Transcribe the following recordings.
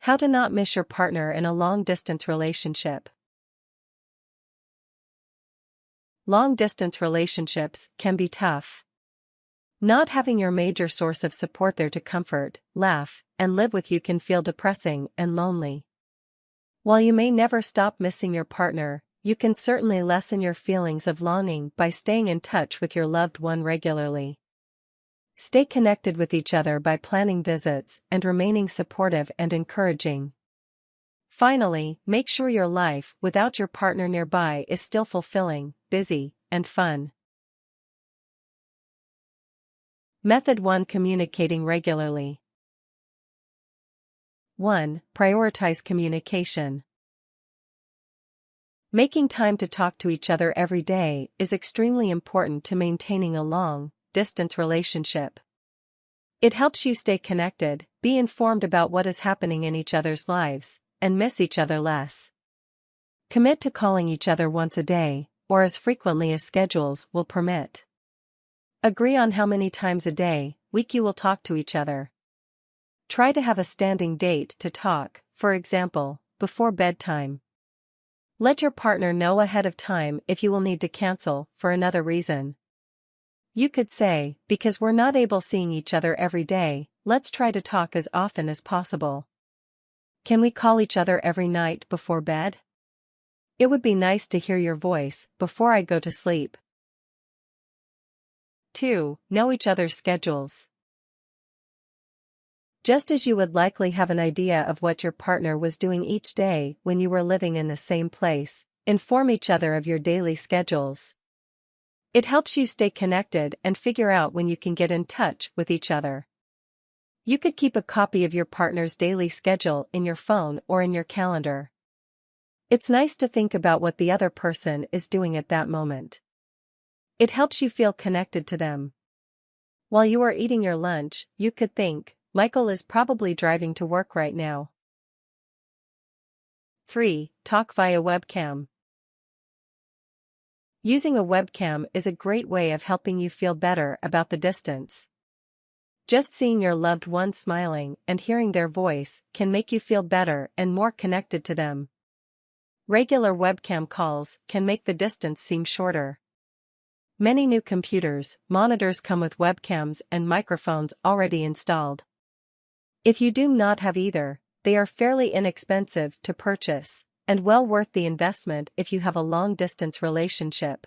How to not miss your partner in a long-distance relationship. Long-distance relationships can be tough. Not having your major source of support there to comfort, laugh, and live with you can feel depressing and lonely. While you may never stop missing your partner, you can certainly lessen your feelings of longing by staying in touch with your loved one regularly. Stay connected with each other by planning visits and remaining supportive and encouraging. Finally, make sure your life without your partner nearby is still fulfilling, busy, and fun. Method 1: Communicating regularly. 1. Prioritize communication. Making time to talk to each other every day is extremely important to maintaining a long-distance relationship. It helps you stay connected, be informed about what is happening in each other's lives, and miss each other less. Commit to calling each other once a day, or as frequently as schedules will permit. Agree on how many times a day, week you will talk to each other. Try to have a standing date to talk, for example, before bedtime. Let your partner know ahead of time if you will need to cancel for another reason. You could say, because we're not able seeing each other every day, let's try to talk as often as possible. Can we call each other every night before bed? It would be nice to hear your voice before I go to sleep. 2. Know each other's schedules. Just as you would likely have an idea of what your partner was doing each day when you were living in the same place, inform each other of your daily schedules. It helps you stay connected and figure out when you can get in touch with each other. You could keep a copy of your partner's daily schedule in your phone or in your calendar. It's nice to think about what the other person is doing at that moment. It helps you feel connected to them. While you are eating your lunch, you could think, Michael is probably driving to work right now. 3. Talk via webcam. Using a webcam is a great way of helping you feel better about the distance. Just seeing your loved one smiling and hearing their voice can make you feel better and more connected to them. Regular webcam calls can make the distance seem shorter. Many new computers, monitors come with webcams and microphones already installed. If you do not have either, they are fairly inexpensive to purchase, and well worth the investment if you have a long-distance relationship.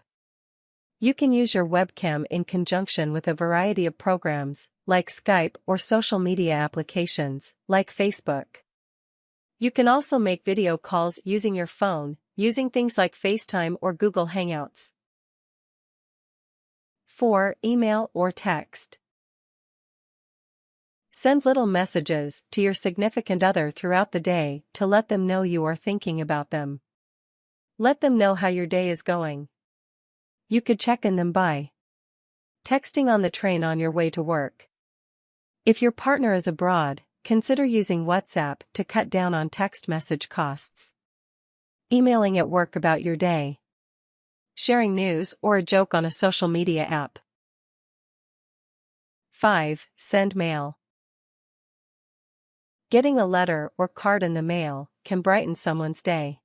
You can use your webcam in conjunction with a variety of programs, like Skype, or social media applications, like Facebook. You can also make video calls using your phone, using things like FaceTime or Google Hangouts. 4. Email or text. Send little messages to your significant other throughout the day to let them know you are thinking about them. Let them know how your day is going. You could check in them by texting on the train on your way to work. If your partner is abroad, consider using WhatsApp to cut down on text message costs. Emailing at work about your day. Sharing news or a joke on a social media app. 5. Send mail. Getting a letter or card in the mail can brighten someone's day.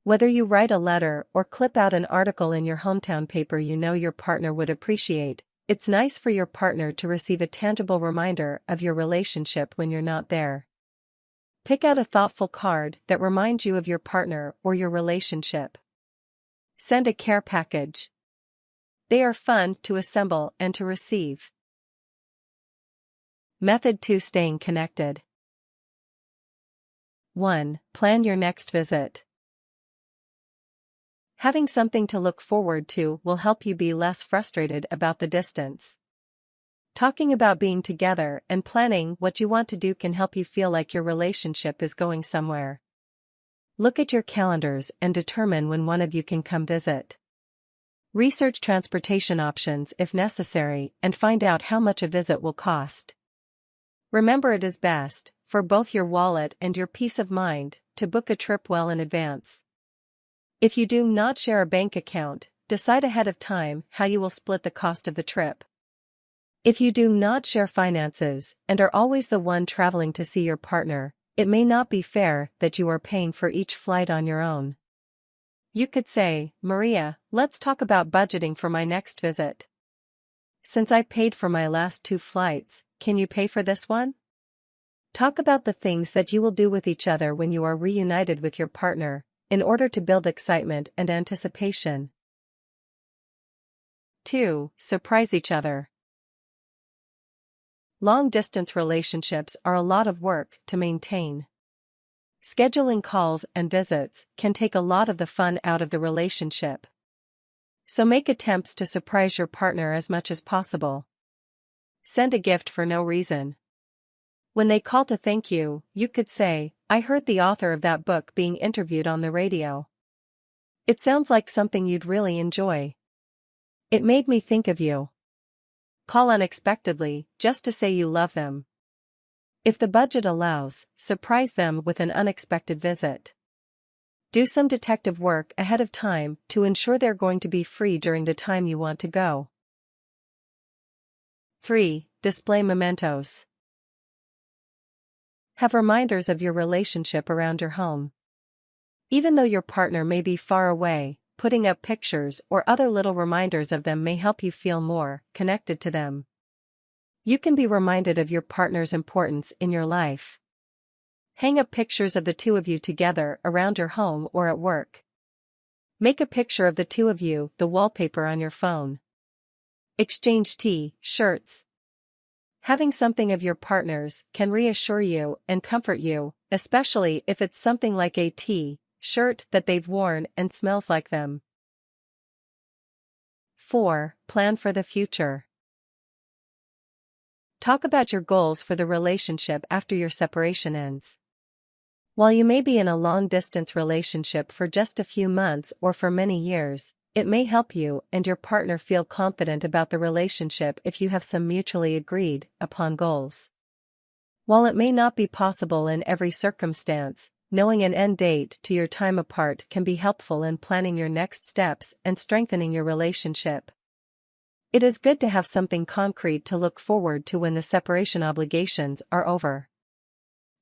Whether you write a letter or clip out an article in your hometown paper you know your partner would appreciate, it's nice for your partner to receive a tangible reminder of your relationship when you're not there. Pick out a thoughtful card that reminds you of your partner or your relationship. Send a care package. They are fun to assemble and to receive. Method 2: Staying connected. 1. Plan your next visit. Having something to look forward to will help you be less frustrated about the distance. Talking about being together and planning what you want to do can help you feel like your relationship is going somewhere. Look at your calendars and determine when one of you can come visit. Research transportation options if necessary and find out how much a visit will cost. Remember, it is best, for both your wallet and your peace of mind, to book a trip well in advance. If you do not share a bank account, decide ahead of time how you will split the cost of the trip. If you do not share finances and are always the one traveling to see your partner, It may not be fair that you are paying for each flight on your own. You could say, Maria, let's talk about budgeting for my next visit. Since I paid for my last 2 flights, can you pay for this one? Talk about the things that you will do with each other when you are reunited with your partner, in order to build excitement and anticipation. 2. Surprise each other. Long-distance relationships are a lot of work to maintain. Scheduling calls and visits can take a lot of the fun out of the relationship. So make attempts to surprise your partner as much as possible. Send a gift for no reason. When they call to thank you, you could say, I heard the author of that book being interviewed on the radio. It sounds like something you'd really enjoy. It made me think of you. Call unexpectedly, just to say you love them. If the budget allows, surprise them with an unexpected visit. Do some detective work ahead of time to ensure they're going to be free during the time you want to go. 3. Display mementos. Have reminders of your relationship around your home. Even though your partner may be far away, putting up pictures or other little reminders of them may help you feel more connected to them. You can be reminded of your partner's importance in your life. Hang up pictures of the 2 of you together around your home or at work. Make a picture of the 2 of you, the wallpaper on your phone. Exchange T-shirts. Having something of your partner's can reassure you and comfort you, especially if it's something like a T-shirt that they've worn and smells like them. 4. Plan for the future. Talk about your goals for the relationship after your separation ends. While you may be in a long-distance relationship for just a few months or for many years, it may help you and your partner feel confident about the relationship if you have some mutually agreed upon goals. While it may not be possible in every circumstance, knowing an end date to your time apart can be helpful in planning your next steps and strengthening your relationship. It is good to have something concrete to look forward to when the separation obligations are over.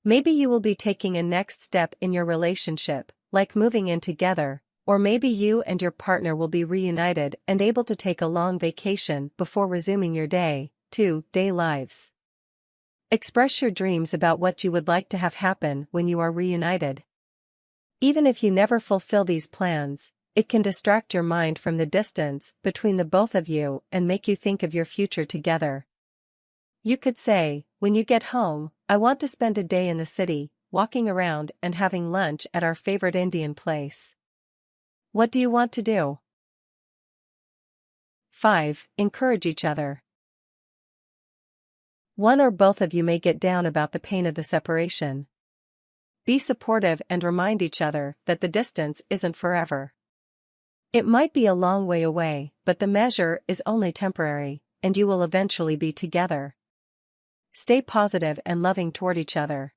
Maybe you will be taking a next step in your relationship, like moving in together, or maybe you and your partner will be reunited and able to take a long vacation before resuming your day-to-day lives. Express your dreams about what you would like to have happen when you are reunited. Even if you never fulfill these plans, it can distract your mind from the distance between the both of you and make you think of your future together. You could say, when you get home, I want to spend a day in the city, walking around and having lunch at our favorite Indian place. What do you want to do? 5. Encourage each other. One or both of you may get down about the pain of the separation. Be supportive and remind each other that the distance isn't forever. It might be a long way away, but the measure is only temporary, and you will eventually be together. Stay positive and loving toward each other.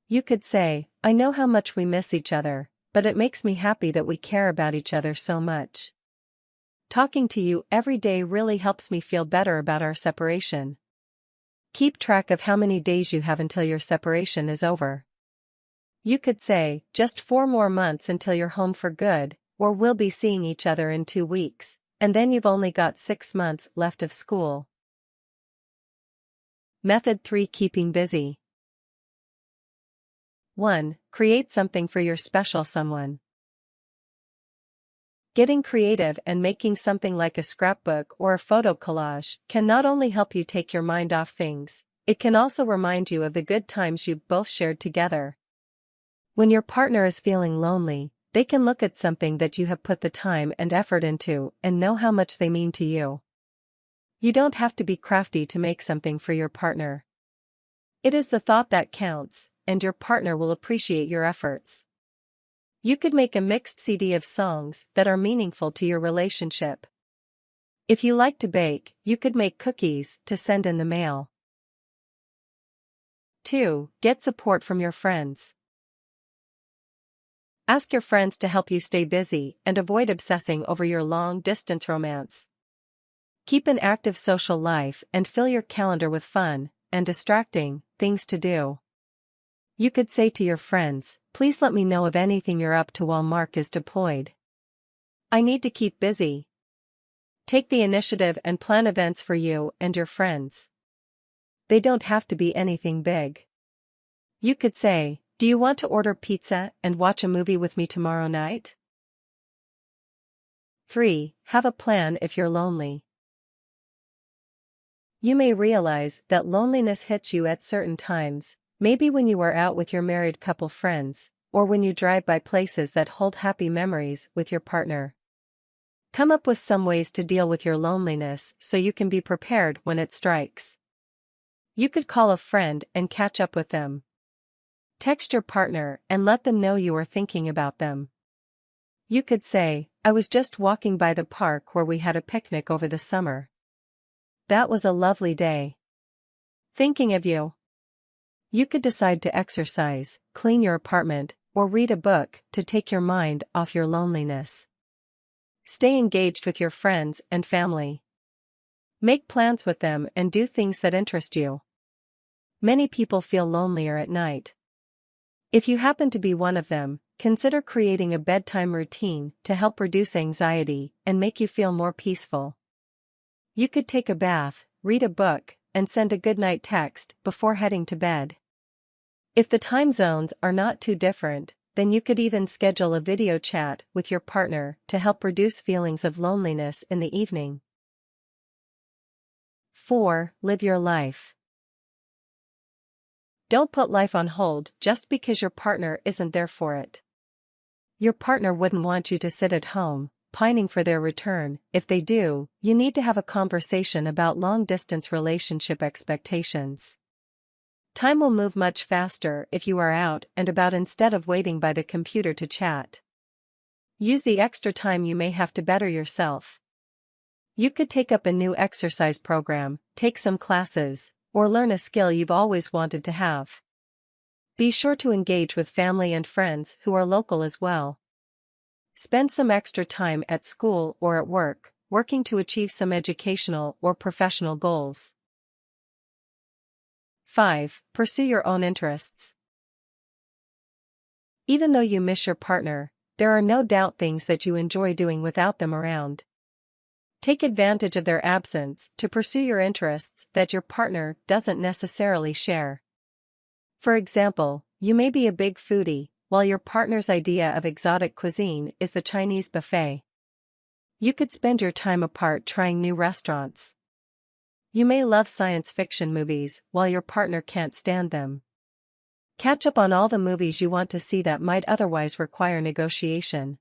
You could say, I know how much we miss each other, but it makes me happy that we care about each other so much. Talking to you every day really helps me feel better about our separation. Keep track of how many days you have until your separation is over. You could say, just 4 more months until you're home for good, or we'll be seeing each other in 2 weeks, and then you've only got 6 months left of school. Method 3. Keeping busy. 1. Create something for your special someone. Getting creative and making something like a scrapbook or a photo collage can not only help you take your mind off things, it can also remind you of the good times you both shared together. When your partner is feeling lonely, they can look at something that you have put the time and effort into and know how much they mean to you. You don't have to be crafty to make something for your partner. It is the thought that counts, and your partner will appreciate your efforts. You could make a mixed CD of songs that are meaningful to your relationship. If you like to bake, you could make cookies to send in the mail. 2. Get support from your friends. Ask your friends to help you stay busy and avoid obsessing over your long-distance romance. Keep an active social life and fill your calendar with fun and distracting things to do. You could say to your friends, "Please let me know of anything you're up to while Mark is deployed. I need to keep busy." Take the initiative and plan events for you and your friends. They don't have to be anything big. You could say, "Do you want to order pizza and watch a movie with me tomorrow night?" 3. Have a plan if you're lonely. You may realize that loneliness hits you at certain times, maybe when you are out with your married couple friends, or when you drive by places that hold happy memories with your partner. Come up with some ways to deal with your loneliness so you can be prepared when it strikes. You could call a friend and catch up with them. Text your partner and let them know you are thinking about them. You could say, "I was just walking by the park where we had a picnic over the summer. That was a lovely day. Thinking of you." You could decide to exercise, clean your apartment, or read a book to take your mind off your loneliness. Stay engaged with your friends and family. Make plans with them and do things that interest you. Many people feel lonelier at night. If you happen to be one of them, consider creating a bedtime routine to help reduce anxiety and make you feel more peaceful. You could take a bath, read a book, and send a goodnight text before heading to bed. If the time zones are not too different, then you could even schedule a video chat with your partner to help reduce feelings of loneliness in the evening. 4. Live your life. Don't put life on hold just because your partner isn't there for it. Your partner wouldn't want you to sit at home, pining for their return. If they do, you need to have a conversation about long-distance relationship expectations. Time will move much faster if you are out and about instead of waiting by the computer to chat. Use the extra time you may have to better yourself. You could take up a new exercise program, take some classes, or learn a skill you've always wanted to have. Be sure to engage with family and friends who are local as well. Spend some extra time at school or at work, working to achieve some educational or professional goals. 5. Pursue your own interests. Even though you miss your partner, there are no doubt things that you enjoy doing without them around. Take advantage of their absence to pursue your interests that your partner doesn't necessarily share. For example, you may be a big foodie, while your partner's idea of exotic cuisine is the Chinese buffet. You could spend your time apart trying new restaurants. You may love science fiction movies while your partner can't stand them. Catch up on all the movies you want to see that might otherwise require negotiation.